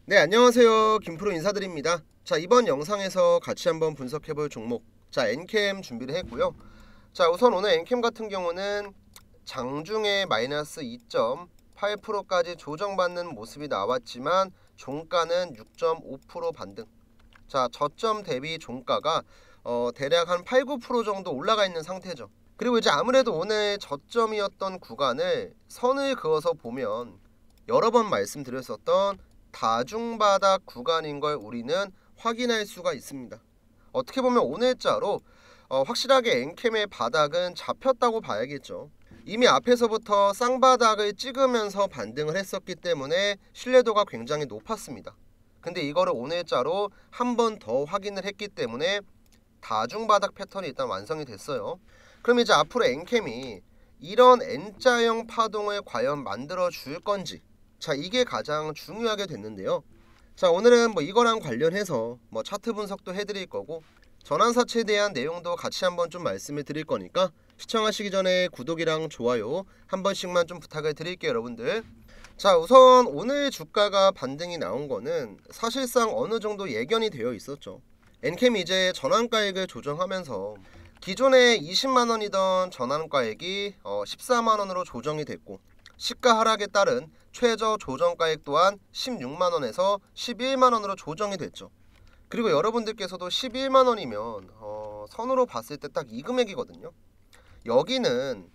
네, 안녕하세요. 김프로 인사드립니다. 자, 이번 영상에서 같이 한번 분석해볼 종목, 자, 엔캠 준비를 했고요. 자, 우선 오늘 엔캠 같은 경우는 장중에 마이너스 2.8%까지 조정받는 모습이 나왔지만 종가는 6.5% 반등. 자, 저점 대비 종가가 대략 한 8, 9% 정도 올라가 있는 상태죠. 그리고 이제 아무래도 오늘 저점이었던 구간을 선을 그어서 보면 여러 번 말씀드렸었던 다중바닥 구간인 걸 우리는 확인할 수가 있습니다. 어떻게 보면 오늘자로 확실하게 엔캠의 바닥은 잡혔다고 봐야겠죠. 이미 앞에서부터 쌍바닥을 찍으면서 반등을 했었기 때문에 신뢰도가 굉장히 높았습니다. 근데 이거를 오늘자로 한 번 더 확인을 했기 때문에 다중바닥 패턴이 일단 완성이 됐어요. 그럼 이제 앞으로 엔캠이 이런 N자형 파동을 과연 만들어 줄 건지, 자, 이게 가장 중요하게 됐는데요. 자, 오늘은 이거랑 관련해서 차트 분석도 해드릴 거고 전환사채에 대한 내용도 같이 한번 좀 말씀을 드릴 거니까 시청하시기 전에 구독이랑 좋아요 한 번씩만 좀 부탁을 드릴게요, 여러분들. 자, 우선 오늘 주가가 반등이 나온 거는 사실상 어느 정도 예견이 되어 있었죠. 엔캠이 이제 전환가액을 조정하면서 기존에 20만원이던 전환가액이 14만원으로 조정이 됐고, 시가 하락에 따른 최저 조정가액 또한 16만원에서 11만원으로 조정이 됐죠. 그리고 여러분들께서도 11만원이면 선으로 봤을 때 딱 이 금액이거든요. 여기는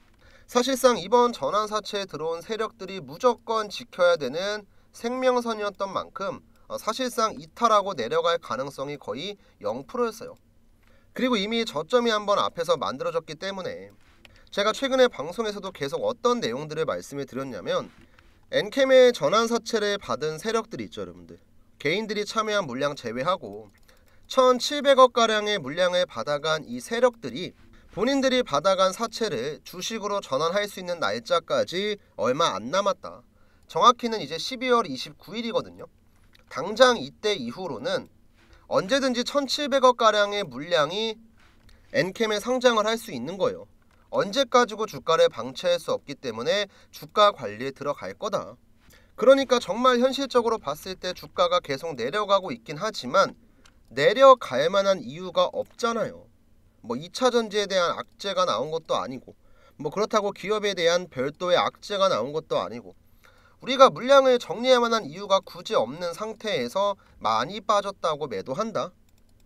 사실상 이번 전환사채에 들어온 세력들이 무조건 지켜야 되는 생명선이었던 만큼 사실상 이탈하고 내려갈 가능성이 거의 0%였어요. 그리고 이미 저점이 한번 앞에서 만들어졌기 때문에 제가 최근에 방송에서도 계속 어떤 내용들을 말씀을 드렸냐면, 엔캠의 전환사채를 받은 세력들이 있죠, 여러분들. 개인들이 참여한 물량 제외하고 1,700억가량의 물량을 받아간 이 세력들이 본인들이 받아간 사채를 주식으로 전환할 수 있는 날짜까지 얼마 안 남았다. 정확히는 이제 12월 29일이거든요. 당장 이때 이후로는 언제든지 1,700억가량의 물량이 엔캠에 상장을 할 수 있는 거예요. 언제까지고 주가를 방치할 수 없기 때문에 주가 관리에 들어갈 거다. 그러니까 정말 현실적으로 봤을 때 주가가 계속 내려가고 있긴 하지만 내려갈 만한 이유가 없잖아요. 2차 전지에 대한 악재가 나온 것도 아니고, 그렇다고 기업에 대한 별도의 악재가 나온 것도 아니고, 우리가 물량을 정리할 만한 이유가 굳이 없는 상태에서 많이 빠졌다고 매도한다?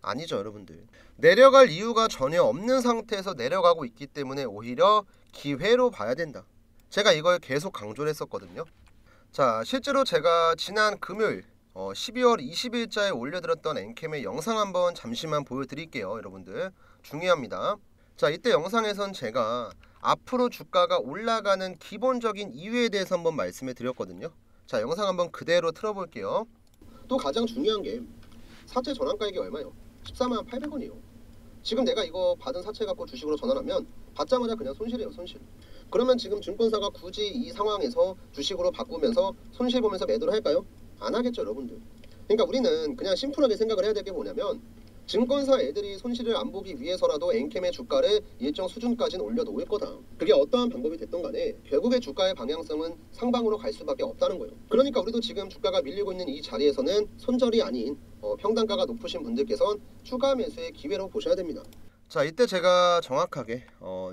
아니죠, 여러분들. 내려갈 이유가 전혀 없는 상태에서 내려가고 있기 때문에 오히려 기회로 봐야 된다. 제가 이걸 계속 강조를 했었거든요. 자, 실제로 제가 지난 금요일 12월 20일자에 올려드렸던 엔캠의 영상 한번 잠시만 보여드릴게요, 여러분들. 중요합니다. 자, 이때 영상에선 제가 앞으로 주가가 올라가는 기본적인 이유에 대해서 한번 말씀해 드렸거든요. 자, 영상 한번 그대로 틀어볼게요. 또 가장 중요한 게 사채 전환가액이 얼마예요? 14만 800원이에요. 지금 내가 이거 받은 사채 갖고 주식으로 전환하면 받자마자 그냥 손실이에요, 손실. 그러면 지금 증권사가 굳이 이 상황에서 주식으로 바꾸면서 손실 보면서 매도를 할까요? 안 하겠죠, 여러분들. 그러니까 우리는 그냥 심플하게 생각을 해야 될 게 뭐냐면, 증권사 애들이 손실을 안 보기 위해서라도 엔캠의 주가를 일정 수준까지는 올려놓을 거다. 그게 어떠한 방법이 됐던 간에 결국에 주가의 방향성은 상방으로 갈 수밖에 없다는 거예요. 그러니까 우리도 지금 주가가 밀리고 있는 이 자리에서는 손절이 아닌 평단가가 높으신 분들께서는 추가 매수의 기회로 보셔야 됩니다. 자, 이때 제가 정확하게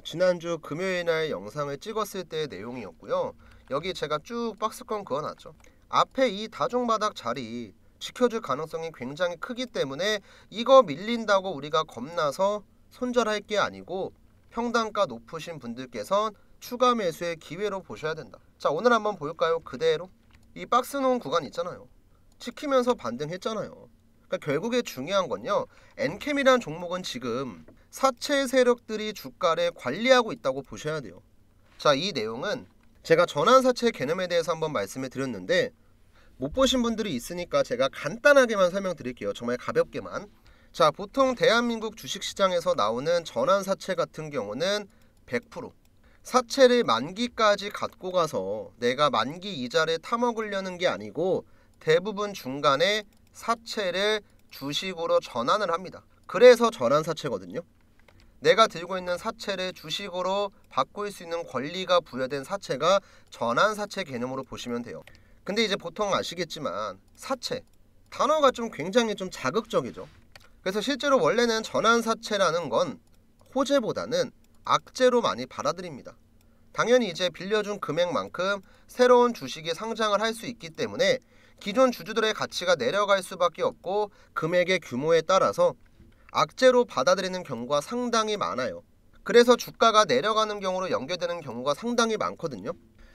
지난주 금요일날 영상을 찍었을 때의 내용이었고요. 여기 제가 쭉 박스권 그어놨죠. 앞에 이 다중바닥 자리 지켜줄 가능성이 굉장히 크기 때문에 이거 밀린다고 우리가 겁나서 손절할 게 아니고 평단가 높으신 분들께선 추가 매수의 기회로 보셔야 된다. 자, 오늘 한번 볼까요? 그대로 이 박스 놓은 구간 있잖아요. 지키면서 반등했잖아요. 그러니까 결국에 중요한 건요, 엔캠이라는 종목은 지금 사채 세력들이 주가를 관리하고 있다고 보셔야 돼요. 자, 이 내용은 제가 전환사채 개념에 대해서 한번 말씀을 드렸는데 못 보신 분들이 있으니까 제가 간단하게만 설명드릴게요. 정말 가볍게만. 자, 보통 대한민국 주식시장에서 나오는 전환사채 같은 경우는 100% 사채를 만기까지 갖고 가서 내가 만기 이자를 타먹으려는 게 아니고 대부분 중간에 사채를 주식으로 전환을 합니다. 그래서 전환사채거든요. 내가 들고 있는 사채를 주식으로 바꿀 수 있는 권리가 부여된 사채가 전환사채 개념으로 보시면 돼요. 근데 이제 보통 아시겠지만 사채, 단어가 좀 굉장히 좀 자극적이죠. 그래서 실제로 원래는 전환사채라는 건 호재보다는 악재로 많이 받아들입니다. 당연히 이제 빌려준 금액만큼 새로운 주식이 상장을 할 수 있기 때문에 기존 주주들의 가치가 내려갈 수밖에 없고 금액의 규모에 따라서 악재로 받아들이는 경우가 상당히 많아요. 그래서 주가가 내려가는 경우로 연계되는 경우가 상당히 많거든요.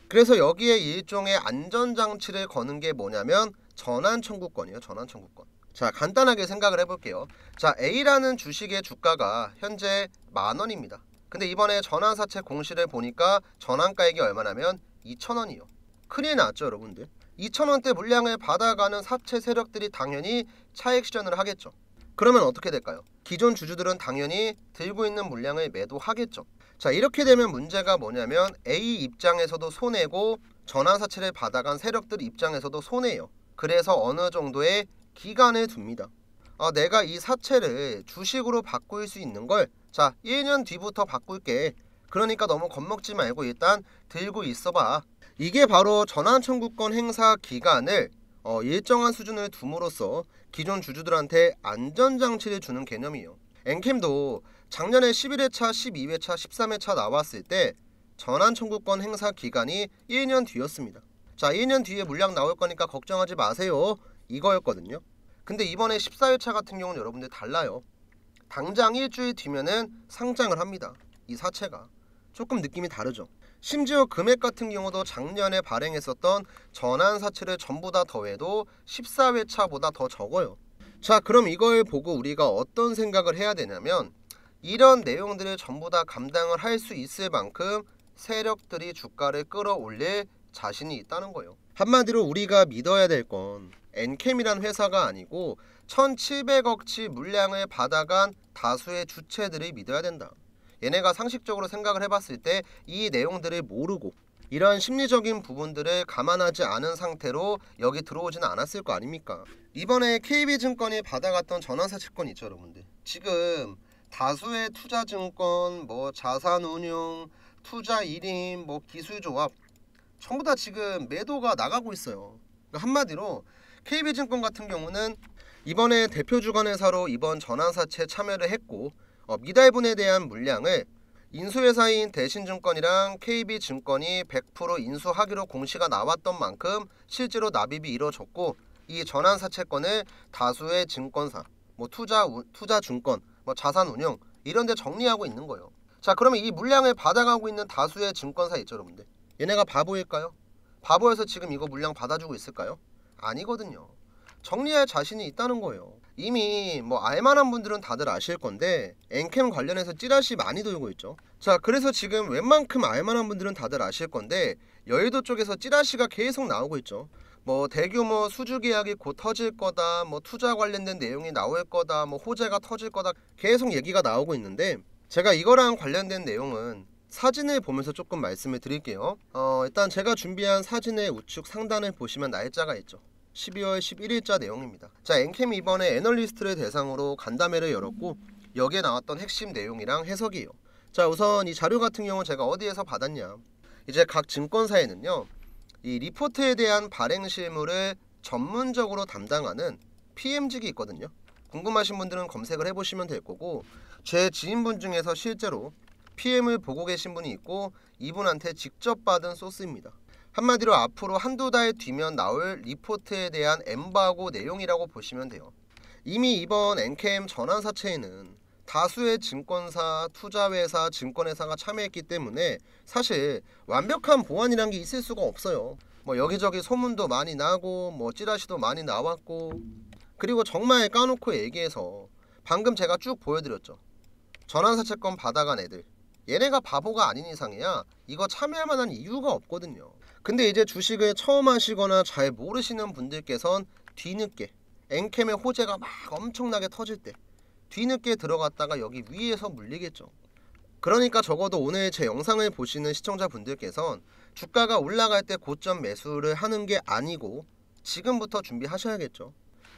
그래서 여기에 일종의 안전장치를 거는 게 뭐냐면 전환청구권이에요. 전환청구권. 자, 간단하게 생각을 해볼게요. 자, A라는 주식의 주가가 현재 10,000원입니다. 근데 이번에 전환사채 공시를 보니까 전환가액이 얼마냐면 2,000원이요. 큰일 났죠, 여러분들. 2,000원대 물량을 받아가는 사채 세력들이 당연히 차익 실현을 하겠죠. 그러면 어떻게 될까요? 기존 주주들은 당연히 들고 있는 물량을 매도하겠죠. 자, 이렇게 되면 문제가 뭐냐면 A 입장에서도 손해고 전환사채를 받아간 세력들 입장에서도 손해예요. 그래서 어느 정도의 기간을 둡니다. 내가 이 사채를 주식으로 바꿀 수 있는 걸 1년 뒤부터 바꿀게. 그러니까 너무 겁먹지 말고 일단 들고 있어봐. 이게 바로 전환청구권 행사 기간을 일정한 수준을 둠으로써 기존 주주들한테 안전장치를 주는 개념이에요. 엔캠도 작년에 11회차, 12회차, 13회차 나왔을 때 전환청구권 행사 기간이 1년 뒤였습니다. 자, 1년 뒤에 물량 나올 거니까 걱정하지 마세요. 이거였거든요. 근데 이번에 14회차 같은 경우는 여러분들 달라요. 당장 일주일 뒤면은 상장을 합니다. 이 사채가 조금 느낌이 다르죠. 심지어 금액 같은 경우도 작년에 발행했었던 전환사채를 전부 다 더해도 14회차보다 더 적어요. 자, 그럼 이걸 보고 우리가 어떤 생각을 해야 되냐면 이런 내용들을 전부 다 감당을 할 수 있을 만큼 세력들이 주가를 끌어올릴 자신이 있다는 거예요. 한마디로 우리가 믿어야 될 건 엔캠이란 회사가 아니고 1,700억치 물량을 받아간 다수의 주체들을 믿어야 된다. 얘네가 상식적으로 생각을 해봤을 때 이 내용들을 모르고 이런 심리적인 부분들을 감안하지 않은 상태로 여기 들어오지는 않았을 거 아닙니까? 이번에 KB증권이 받아갔던 전환사채권 있죠, 여러분들. 지금 다수의 투자증권, 자산운용, 투자일임, 기술조합 전부 다 지금 매도가 나가고 있어요. 그러니까 한마디로 KB증권 같은 경우는 이번에 대표 주관회사로 이번 전환사채 참여를 했고 미달분에 대한 물량을 인수회사인 대신증권이랑 KB증권이 100% 인수하기로 공시가 나왔던 만큼 실제로 납입이 이루어졌고 이 전환사채권을 다수의 증권사, 투자증권, 자산운용 이런 데 정리하고 있는 거예요. 자, 그러면 이 물량을 받아가고 있는 다수의 증권사 있죠, 여러분들. 얘네가 바보일까요? 바보여서 지금 이거 물량 받아주고 있을까요? 아니거든요. 정리할 자신이 있다는 거예요. 이미 알만한 분들은 다들 아실 건데 엔캠 관련해서 찌라시 많이 돌고 있죠. 자, 그래서 지금 웬만큼 알만한 분들은 다들 아실 건데 여의도 쪽에서 찌라시가 계속 나오고 있죠. 대규모 수주 계약이 곧 터질 거다, 투자 관련된 내용이 나올 거다, 호재가 터질 거다 계속 얘기가 나오고 있는데 제가 이거랑 관련된 내용은 사진을 보면서 조금 말씀을 드릴게요. 일단 제가 준비한 사진의 우측 상단을 보시면 날짜가 있죠. 12월 11일자 내용입니다. 자, 엔캠이 이번에 애널리스트를 대상으로 간담회를 열었고 여기에 나왔던 핵심 내용이랑 해석이에요. 자, 우선 이 자료 같은 경우는 제가 어디에서 받았냐, 이제 각 증권사에는요 이 리포트에 대한 발행 실무를 전문적으로 담당하는 PM직이 있거든요. 궁금하신 분들은 검색을 해보시면 될 거고 제 지인분 중에서 실제로 PM을 보고 계신 분이 있고 이분한테 직접 받은 소스입니다. 한마디로 앞으로 한두 달 뒤면 나올 리포트에 대한 엠바고 내용이라고 보시면 돼요. 이미 이번 엔캠 전환사채에는 다수의 증권사, 투자회사, 증권회사가 참여했기 때문에 사실 완벽한 보안이란 게 있을 수가 없어요. 여기저기 소문도 많이 나고 찌라시도 많이 나왔고 그리고 정말 까놓고 얘기해서 방금 제가 쭉 보여드렸죠. 전환사채권 받아간 애들 얘네가 바보가 아닌 이상이야 이거 참여할 만한 이유가 없거든요. 근데 이제 주식을 처음 하시거나 잘 모르시는 분들께선 뒤늦게 엔캠의 호재가 막 엄청나게 터질 때 뒤늦게 들어갔다가 여기 위에서 물리겠죠. 그러니까 적어도 오늘 제 영상을 보시는 시청자분들께선 주가가 올라갈 때 고점 매수를 하는 게 아니고 지금부터 준비하셔야겠죠.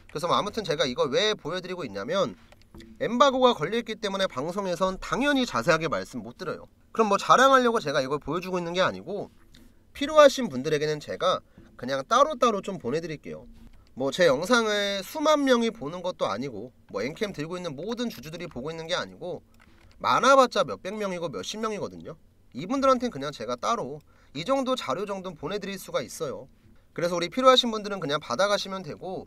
그래서 아무튼 제가 이걸 왜 보여드리고 있냐면 엠바고가 걸려있기 때문에 방송에선 당연히 자세하게 말씀 못 드려요. 그럼 자랑하려고 제가 이걸 보여주고 있는 게 아니고 필요하신 분들에게는 제가 그냥 따로따로 좀 보내드릴게요. 뭐 제 영상을 수만 명이 보는 것도 아니고 뭐 엔캠 들고 있는 모든 주주들이 보고 있는 게 아니고 많아봤자 몇백 명이고 몇십 명이거든요. 이분들한테는 그냥 제가 따로 이 정도 자료 정도는 보내드릴 수가 있어요. 그래서 우리 필요하신 분들은 그냥 받아가시면 되고,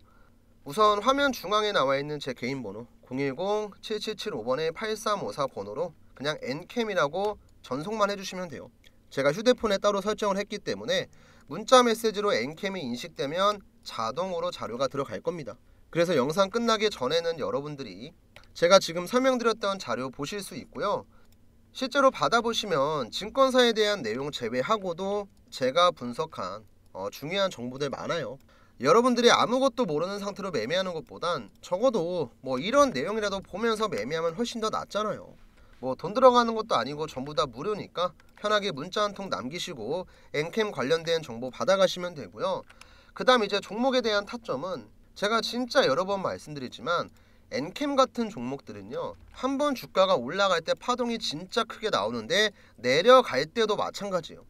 우선 화면 중앙에 나와 있는 제 개인 번호 010-7775번에 8354 번호로 그냥 엔캠이라고 전송만 해주시면 돼요. 제가 휴대폰에 따로 설정을 했기 때문에 문자 메시지로 엔캠이 인식되면 자동으로 자료가 들어갈 겁니다. 그래서 영상 끝나기 전에는 여러분들이 제가 지금 설명드렸던 자료 보실 수 있고요. 실제로 받아보시면 증권사에 대한 내용 제외하고도 제가 분석한 중요한 정보들 많아요. 여러분들이 아무것도 모르는 상태로 매매하는 것보단 적어도 뭐 이런 내용이라도 보면서 매매하면 훨씬 더 낫잖아요. 뭐 돈 들어가는 것도 아니고 전부 다 무료니까 편하게 문자 한 통 남기시고 엔캠 관련된 정보 받아가시면 되고요. 그 다음 이제 종목에 대한 타점은 제가 진짜 여러 번 말씀드리지만 엔캠 같은 종목들은요, 한번 주가가 올라갈 때 파동이 진짜 크게 나오는데 내려갈 때도 마찬가지예요.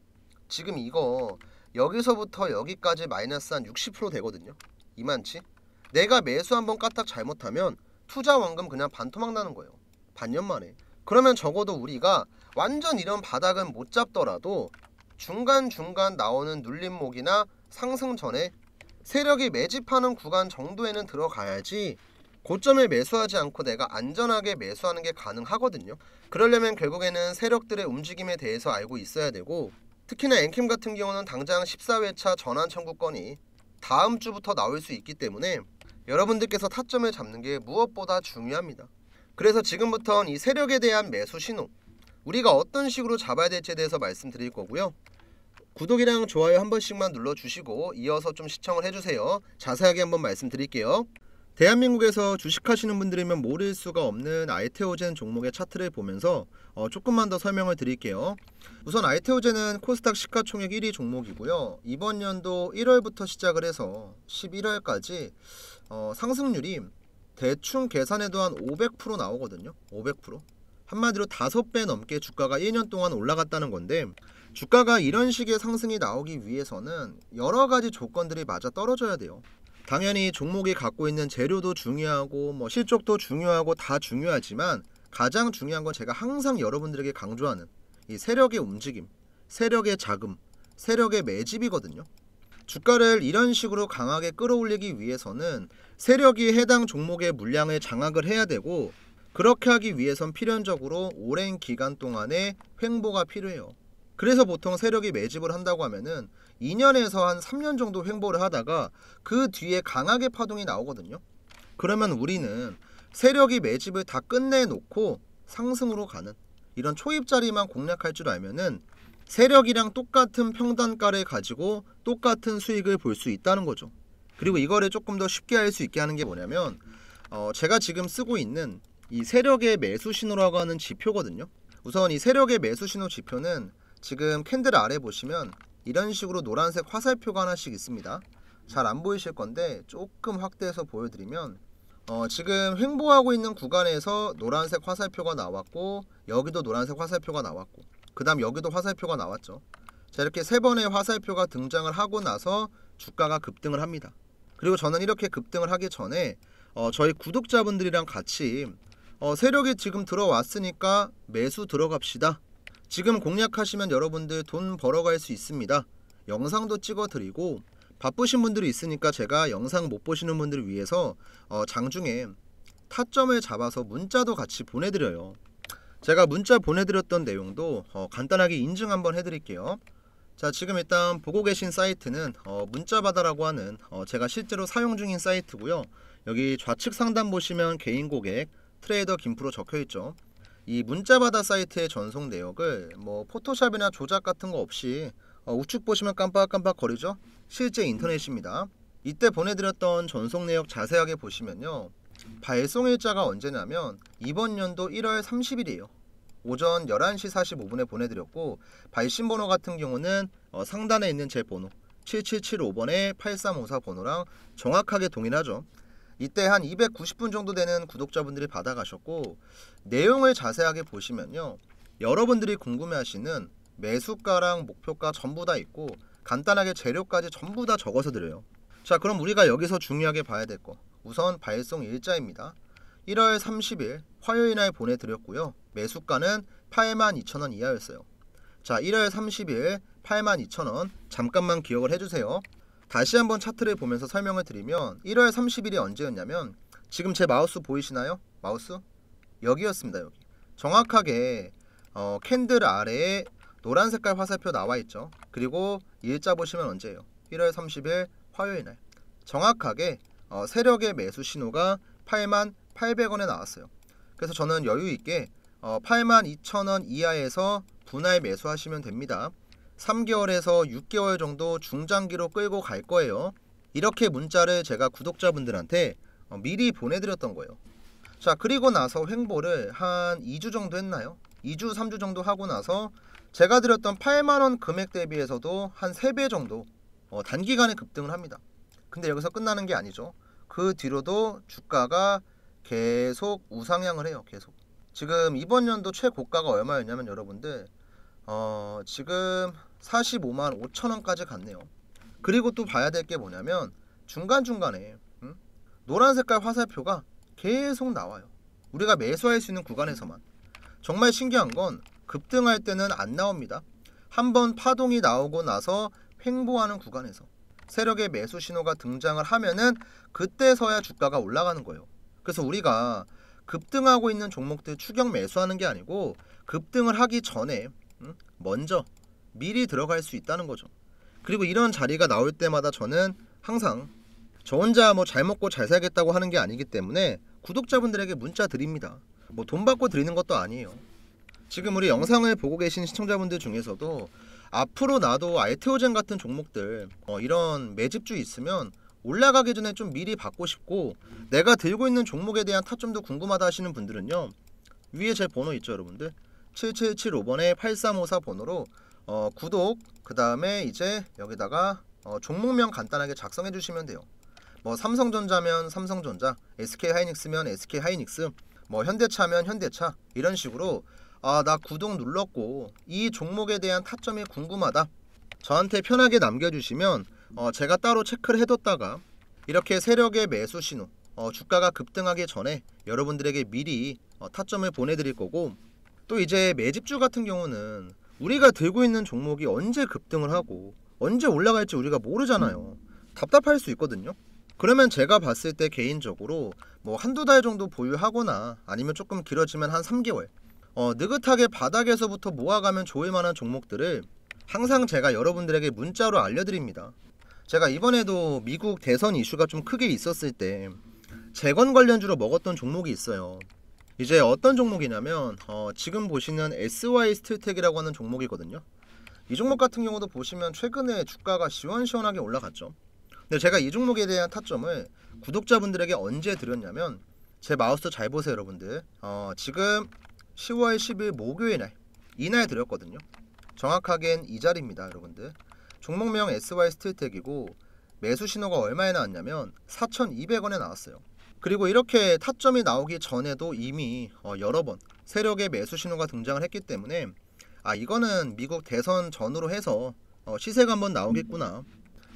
지금 이거 여기서부터 여기까지 마이너스 한 60% 되거든요. 이만치. 내가 매수 한번 까딱 잘못하면 투자 원금 그냥 반토막 나는 거예요. 반년 만에. 그러면 적어도 우리가 완전 이런 바닥은 못 잡더라도 중간중간 나오는 눌림목이나 상승 전에 세력이 매집하는 구간 정도에는 들어가야지 고점에 매수하지 않고 내가 안전하게 매수하는 게 가능하거든요. 그러려면 결국에는 세력들의 움직임에 대해서 알고 있어야 되고, 특히나 엔캠 같은 경우는 당장 14회차 전환 청구권이 다음 주부터 나올 수 있기 때문에 여러분들께서 타점을 잡는 게 무엇보다 중요합니다. 그래서 지금부터는 이 세력에 대한 매수 신호, 우리가 어떤 식으로 잡아야 될지에 대해서 말씀드릴 거고요. 구독이랑 좋아요 한 번씩만 눌러주시고 이어서 좀 시청을 해주세요. 자세하게 한번 말씀드릴게요. 대한민국에서 주식하시는 분들이면 모를 수가 없는 아이테오젠 종목의 차트를 보면서 조금만 더 설명을 드릴게요. 우선 아이테오젠은 코스닥 시가총액 1위 종목이고요. 이번 연도 1월부터 시작을 해서 11월까지 상승률이 대충 계산해도 한 500% 나오거든요. 500%. 한마디로 5배 넘게 주가가 1년 동안 올라갔다는 건데, 주가가 이런 식의 상승이 나오기 위해서는 여러 가지 조건들이 맞아 떨어져야 돼요. 당연히 종목이 갖고 있는 재료도 중요하고 뭐 실적도 중요하고 다 중요하지만 가장 중요한 건 제가 항상 여러분들에게 강조하는 이 세력의 움직임, 세력의 자금, 세력의 매집이거든요. 주가를 이런 식으로 강하게 끌어올리기 위해서는 세력이 해당 종목의 물량을 장악을 해야 되고, 그렇게 하기 위해선 필연적으로 오랜 기간 동안의 횡보가 필요해요. 그래서 보통 세력이 매집을 한다고 하면은 2년에서 한 3년 정도 횡보를 하다가 그 뒤에 강하게 파동이 나오거든요. 그러면 우리는 세력이 매집을 다 끝내놓고 상승으로 가는 이런 초입자리만 공략할 줄 알면은 세력이랑 똑같은 평단가를 가지고 똑같은 수익을 볼 수 있다는 거죠. 그리고 이거를 조금 더 쉽게 할 수 있게 하는 게 뭐냐면 제가 지금 쓰고 있는 이 세력의 매수 신호라고 하는 지표거든요. 우선 이 세력의 매수 신호 지표는 지금 캔들 아래 보시면 이런 식으로 노란색 화살표가 하나씩 있습니다. 잘 안 보이실 건데 조금 확대해서 보여드리면 지금 횡보하고 있는 구간에서 노란색 화살표가 나왔고, 여기도 노란색 화살표가 나왔고, 그 다음 여기도 화살표가 나왔죠. 자, 이렇게 3번의 화살표가 등장을 하고 나서 주가가 급등을 합니다. 그리고 저는 이렇게 급등을 하기 전에 저희 구독자분들이랑 같이 세력이 지금 들어왔으니까 매수 들어갑시다. 지금 공략하시면 여러분들 돈 벌어갈 수 있습니다. 영상도 찍어드리고, 바쁘신 분들이 있으니까 제가 영상 못 보시는 분들을 위해서 장중에 타점을 잡아서 문자도 같이 보내드려요. 제가 문자 보내드렸던 내용도 간단하게 인증 한번 해드릴게요. 자, 지금 일단 보고 계신 사이트는 문자바다라고 하는 제가 실제로 사용 중인 사이트고요. 여기 좌측 상단 보시면 개인 고객 트레이더 김프로 적혀있죠. 이 문자바다 사이트의 전송 내역을 뭐 포토샵이나 조작 같은 거 없이 우측 보시면 깜빡깜빡 거리죠. 실제 인터넷입니다. 이때 보내드렸던 전송 내역 자세하게 보시면요, 발송일자가 언제냐면 이번 연도 1월 30일이에요. 오전 11시 45분에 보내드렸고, 발신번호 같은 경우는 상단에 있는 제 번호 7775번에 8354 번호랑 정확하게 동일하죠. 이때 한 290분 정도 되는 구독자분들이 받아가셨고, 내용을 자세하게 보시면요, 여러분들이 궁금해하시는 매수가랑 목표가 전부 다 있고 간단하게 재료까지 전부 다 적어서 드려요. 자, 그럼 우리가 여기서 중요하게 봐야 될 거, 우선 발송 일자입니다. 1월 30일 화요일날 보내드렸고요. 매수가는 82,000원 이하였어요. 자, 1월 30일 82,000원 잠깐만 기억을 해주세요. 다시 한번 차트를 보면서 설명을 드리면 1월 30일이 언제였냐면 지금 제 마우스 보이시나요? 마우스? 여기였습니다. 여기 정확하게 캔들 아래에 노란 색깔 화살표 나와있죠. 그리고 일자 보시면 언제예요? 1월 30일 화요일날 정확하게 세력의 매수 신호가 88,800원에 나왔어요. 그래서 저는 여유있게 82,000원 이하에서 분할 매수하시면 됩니다. 3개월에서 6개월 정도 중장기로 끌고 갈 거예요. 이렇게 문자를 제가 구독자분들한테 미리 보내드렸던 거예요. 자, 그리고 나서 횡보를 한 2주 정도 했나요? 2주 3주 정도 하고 나서 제가 드렸던 8만원 금액 대비해서도 한 3배 정도 단기간에 급등을 합니다. 근데 여기서 끝나는 게 아니죠. 그 뒤로도 주가가 계속 우상향을 해요. 계속. 지금 이번 연도 최고가가 얼마였냐면 여러분들 지금 45만 5천원까지 갔네요. 그리고 또 봐야 될 게 뭐냐면 중간중간에 노란 색깔 화살표가 계속 나와요. 우리가 매수할 수 있는 구간에서만. 정말 신기한 건 급등할 때는 안 나옵니다. 한번 파동이 나오고 나서 횡보하는 구간에서 세력의 매수 신호가 등장을 하면은 그때서야 주가가 올라가는 거예요. 그래서 우리가 급등하고 있는 종목들 추격 매수하는 게 아니고 급등을 하기 전에 먼저 미리 들어갈 수 있다는 거죠. 그리고 이런 자리가 나올 때마다 저는 항상 저 혼자 잘 먹고 잘 살겠다고 하는 게 아니기 때문에 구독자분들에게 문자 드립니다. 돈 받고 드리는 것도 아니에요. 지금 우리 영상을 보고 계신 시청자분들 중에서도 앞으로 나도 알테오젠 같은 종목들 이런 매집주 있으면 올라가기 전에 좀 미리 받고 싶고 내가 들고 있는 종목에 대한 타점도 궁금하다 하시는 분들은요, 위에 제 번호 있죠 여러분들, 7775번에 8354 번호로 구독, 그 다음에 이제 여기다가 종목명 간단하게 작성해 주시면 돼요. 삼성전자면 삼성전자, SK하이닉스면 SK하이닉스, 현대차면 현대차, 이런 식으로 나 구독 눌렀고 이 종목에 대한 타점이 궁금하다 저한테 편하게 남겨주시면 제가 따로 체크를 해뒀다가 이렇게 세력의 매수 신호, 주가가 급등하기 전에 여러분들에게 미리 타점을 보내드릴 거고, 또 이제 매집주 같은 경우는 우리가 들고 있는 종목이 언제 급등을 하고 언제 올라갈지 우리가 모르잖아요. 답답할 수 있거든요. 그러면 제가 봤을 때 개인적으로 한두 달 정도 보유하거나 아니면 조금 길어지면 한 3개월 느긋하게 바닥에서부터 모아가면 좋을 만한 종목들을 항상 제가 여러분들에게 문자로 알려드립니다. 제가 이번에도 미국 대선 이슈가 좀 크게 있었을 때 재건 관련주로 먹었던 종목이 있어요. 이제 어떤 종목이냐면 지금 보시는 SY스틸텍이라고 하는 종목이거든요. 이 종목 같은 경우도 보시면 최근에 주가가 시원시원하게 올라갔죠. 근데 제가 이 종목에 대한 타점을 구독자분들에게 언제 드렸냐면, 제 마우스 잘 보세요 여러분들, 지금 10월 10일 목요일날 이날 드렸거든요. 정확하게는 이 자리입니다 여러분들. 종목명 SY스틸텍이고 매수 신호가 얼마에 나왔냐면 4,200원에 나왔어요. 그리고 이렇게 타점이 나오기 전에도 이미 여러 번 세력의 매수 신호가 등장을 했기 때문에 이거는 미국 대선 전후로 해서 시세가 한번 나오겠구나,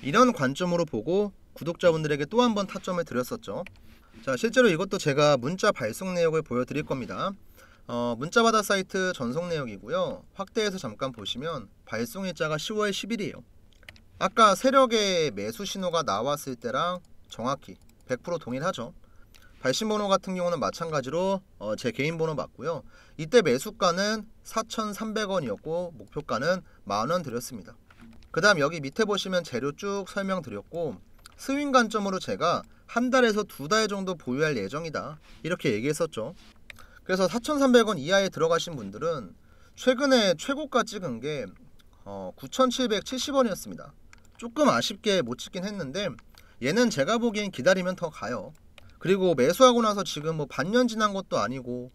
이런 관점으로 보고 구독자분들에게 또 한 번 타점을 드렸었죠. 자, 실제로 이것도 제가 문자 발송 내역을 보여드릴 겁니다. 문자받아 사이트 전송 내역이고요. 확대해서 잠깐 보시면 발송 일자가 10월 10일이에요. 아까 세력의 매수 신호가 나왔을 때랑 정확히 100% 동일하죠. 발신 번호 같은 경우는 마찬가지로 제 개인 번호 맞고요. 이때 매수가는 4,300원이었고 목표가는 만원 드렸습니다. 그 다음 여기 밑에 보시면 재료 쭉 설명드렸고, 스윙 관점으로 제가 한 달에서 두 달 정도 보유할 예정이다 이렇게 얘기했었죠. 그래서 4,300원 이하에 들어가신 분들은 최근에 최고가 찍은 게 9,770원이었습니다. 조금 아쉽게 못 찍긴 했는데 얘는 제가 보기엔 기다리면 더 가요. 그리고 매수하고 나서 지금 반년 지난 것도 아니고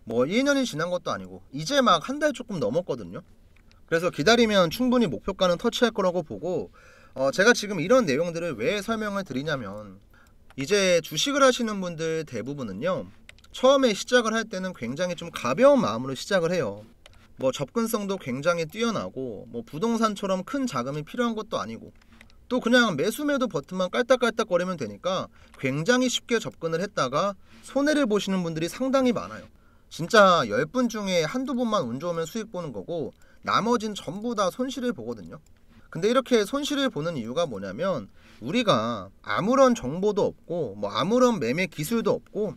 1년이 지난 것도 아니고 이제 막 한 달 조금 넘었거든요. 그래서 기다리면 충분히 목표가는 터치할 거라고 보고, 제가 지금 이런 내용들을 왜 설명을 드리냐면, 이제 주식을 하시는 분들 대부분은요, 처음에 시작을 할 때는 굉장히 좀 가벼운 마음으로 시작을 해요. 접근성도 굉장히 뛰어나고 부동산처럼 큰 자금이 필요한 것도 아니고, 또 그냥 매수 매도 버튼만 깔딱깔딱거리면 되니까 굉장히 쉽게 접근을 했다가 손해를 보시는 분들이 상당히 많아요. 진짜 10분 중에 한두 분만 운 좋으면 수익 보는 거고 나머진 전부 다 손실을 보거든요. 근데 이렇게 손실을 보는 이유가 뭐냐면 우리가 아무런 정보도 없고 뭐 아무런 매매 기술도 없고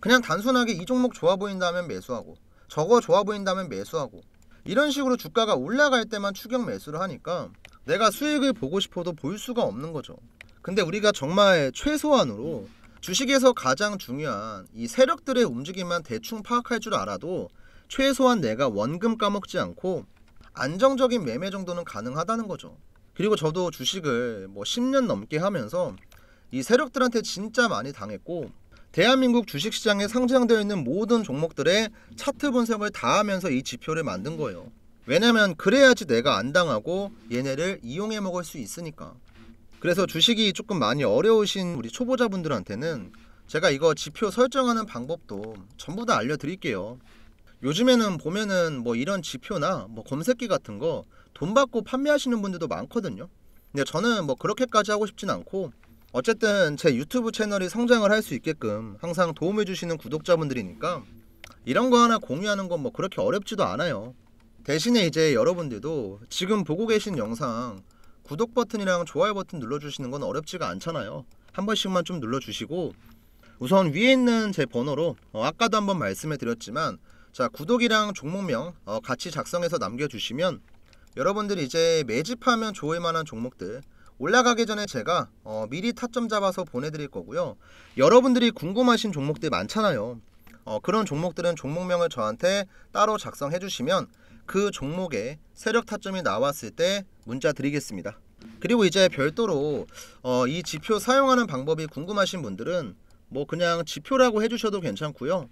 그냥 단순하게 이 종목 좋아 보인다면 매수하고 저거 좋아 보인다면 매수하고 이런 식으로 주가가 올라갈 때만 추격 매수를 하니까 내가 수익을 보고 싶어도 볼 수가 없는 거죠. 근데 우리가 정말 최소한으로 주식에서 가장 중요한 이 세력들의 움직임만 대충 파악할 줄 알아도 최소한 내가 원금 까먹지 않고 안정적인 매매 정도는 가능하다는 거죠. 그리고 저도 주식을 뭐 10년 넘게 하면서 이 세력들한테 진짜 많이 당했고 대한민국 주식시장에 상장되어 있는 모든 종목들의 차트 분석을 다 하면서 이 지표를 만든 거예요. 왜냐면 그래야지 내가 안 당하고 얘네를 이용해 먹을 수 있으니까. 그래서 주식이 조금 많이 어려우신 우리 초보자분들한테는 제가 이거 지표 설정하는 방법도 전부 다 알려드릴게요. 요즘에는 보면은 뭐 이런 지표나 뭐 검색기 같은 거 돈 받고 판매하시는 분들도 많거든요. 근데 저는 뭐 그렇게까지 하고 싶진 않고 어쨌든 제 유튜브 채널이 성장을 할 수 있게끔 항상 도움을 주시는 구독자분들이니까 이런 거 하나 공유하는 건 뭐 그렇게 어렵지도 않아요. 대신에 이제 여러분들도 지금 보고 계신 영상 구독 버튼이랑 좋아요 버튼 눌러주시는 건 어렵지가 않잖아요. 한 번씩만 좀 눌러주시고 우선 위에 있는 제 번호로 아까도 한번 말씀해 드렸지만 자 구독이랑 종목명 같이 작성해서 남겨주시면 여러분들이 이제 매집하면 좋을 만한 종목들 올라가기 전에 제가 미리 타점 잡아서 보내드릴 거고요. 여러분들이 궁금하신 종목들 많잖아요. 그런 종목들은 종목명을 저한테 따로 작성해 주시면 그 종목에 세력 타점이 나왔을 때 문자 드리겠습니다. 그리고 이제 별도로 이 지표 사용하는 방법이 궁금하신 분들은 뭐 그냥 지표라고 해주셔도 괜찮고요.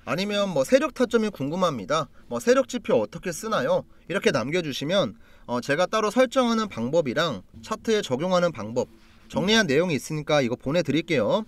아니면 뭐 세력 타점이 궁금합니다. 뭐 세력 지표 어떻게 쓰나요? 이렇게 남겨주시면 제가 따로 설정하는 방법이랑 차트에 적용하는 방법 정리한 내용이 있으니까 이거 보내드릴게요.